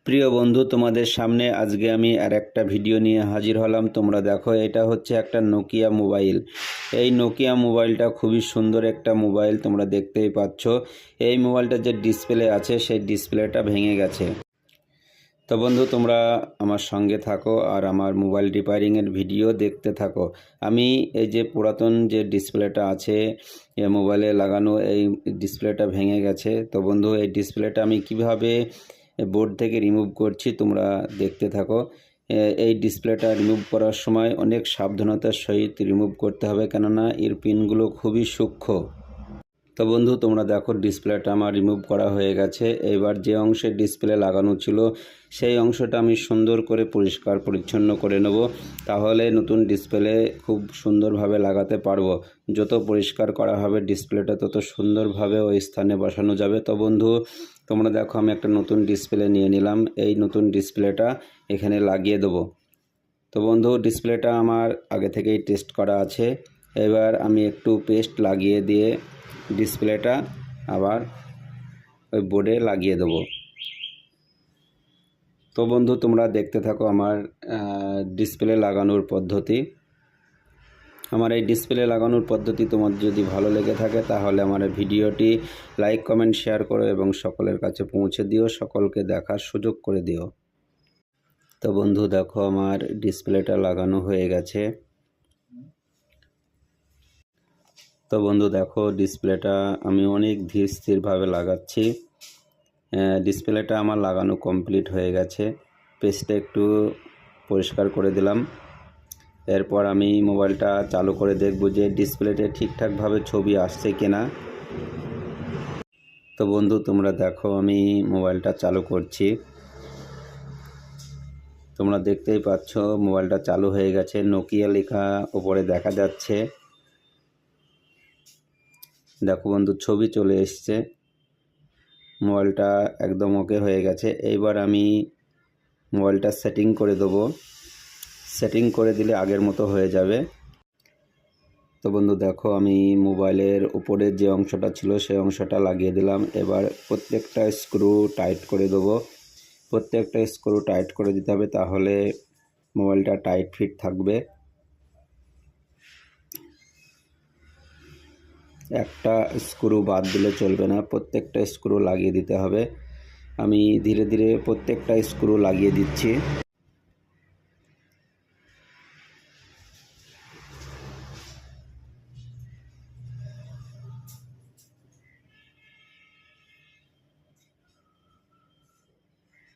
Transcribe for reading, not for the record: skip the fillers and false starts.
প্রিয় বন্ধু, তোমাদের সামনে আজকে আমি আর একটা ভিডিও নিয়ে হাজির হলাম। তোমরা দেখো, এটা হচ্ছে একটা নোকিয়া মোবাইল। এই নোকিয়া মোবাইলটা খুবই সুন্দর একটা মোবাইল, তোমরা দেখতেই পাচ্ছ। এই মোবাইলটার যে ডিসপ্লে আছে সেই ডিসপ্লেটা ভেঙে গেছে। তো বন্ধু, তোমরা আমার সঙ্গে থাকো আর আমার মোবাইল রিপেয়ারিংয়ের ভিডিও দেখতে থাকো। আমি এই যে পুরাতন যে ডিসপ্লেটা আছে মোবাইলে লাগানো, এই ডিসপ্লেটা ভেঙে গেছে। তো বন্ধু, এই ডিসপ্লেটা আমি কিভাবে বোর্ড থেকে রিমুভ করছি তোমরা দেখতে থাকো। এই ডিসপ্লেটা রিমুভ করার সময় অনেক সাবধানতার সহিত রিমুভ করতে হবে, কেননা এর পিনগুলো খুবই সূক্ষ্ম। তো বন্ধু, তোমরা দেখো ডিসপ্লেটা আমার রিমুভ করা হয়ে গেছে। এবার যে অংশে ডিসপ্লে লাগানো ছিল সেই অংশটা আমি সুন্দর করে পরিষ্কার পরিচ্ছন্ন করে নেব, তাহলে নতুন ডিসপ্লে খুব সুন্দরভাবে লাগাতে পারবো। যত পরিষ্কার করা হবে ডিসপ্লেটা তত সুন্দরভাবে ওই স্থানে বসানো যাবে। তো বন্ধু, তোমরা দেখো আমি একটা নতুন ডিসপ্লে নিয়ে নিলাম। এই নতুন ডিসপ্লেটা এখানে লাগিয়ে দেবো। তো বন্ধু, ডিসপ্লেটা আমার আগে থেকেই টেস্ট করা আছে। এবার আমি একটু পেস্ট লাগিয়ে দিয়ে ডিসপ্লেটা আবার ওই বোর্ডে লাগিয়ে দেবো। তো বন্ধু, তোমরা দেখতে থাকো আমার ডিসপ্লে লাগানোর পদ্ধতি। আমার এই ডিসপ্লে লাগানোর পদ্ধতি তোমার যদি ভালো লেগে থাকে তাহলে আমার ভিডিওটি লাইক, কমেন্ট, শেয়ার করো এবং সকলের কাছে পৌঁছে দিও, সকলকে দেখার সুযোগ করে দিও। তো বন্ধু দেখো, আমার ডিসপ্লেটা লাগানো হয়ে গেছে। তো বন্ধু দেখো, ডিসপ্লেটা আমি অনেক ধীর স্থিরভাবে লাগাচ্ছি। ডিসপ্লেটা আমার লাগানো কমপ্লিট হয়ে গেছে। পেজটা একটু পরিষ্কার করে দিলাম। এরপর আমি মোবাইলটা চালু করে দেখব যে ডিসপ্লেতে ঠিকঠাকভাবে ছবি আসছে কিনা। তো বন্ধু, তোমরা দেখো আমি মোবাইলটা চালু করছি। তোমরা দেখতেই পাচ্ছ মোবাইলটা চালু হয়ে গেছে। নোকিয়া লেখা উপরে দেখা যাচ্ছে। দেখো বন্ধু, ছবি চলে এসছে। মোবাইলটা একদম ওকে হয়ে গেছে। এইবার আমি মোবাইলটা সেটিং করে দেবো। সেটিং করে দিলে আগের মতো হয়ে যাবে। তো বন্ধু দেখো, আমি মোবাইলের উপরের যে অংশটা ছিল সেই অংশটা লাগিয়ে দিলাম। এবার প্রত্যেকটা স্ক্রু টাইট করে দেবো। প্রত্যেকটা স্ক্রু টাইট করে দিতে হবে, তাহলে মোবাইলটা টাইট ফিট থাকবে। একটা স্ক্রু বাদ দিলে চলবে না, প্রত্যেকটা স্ক্রু লাগিয়ে দিতে হবে। আমি ধীরে ধীরে প্রত্যেকটা স্ক্রু লাগিয়ে দিচ্ছি।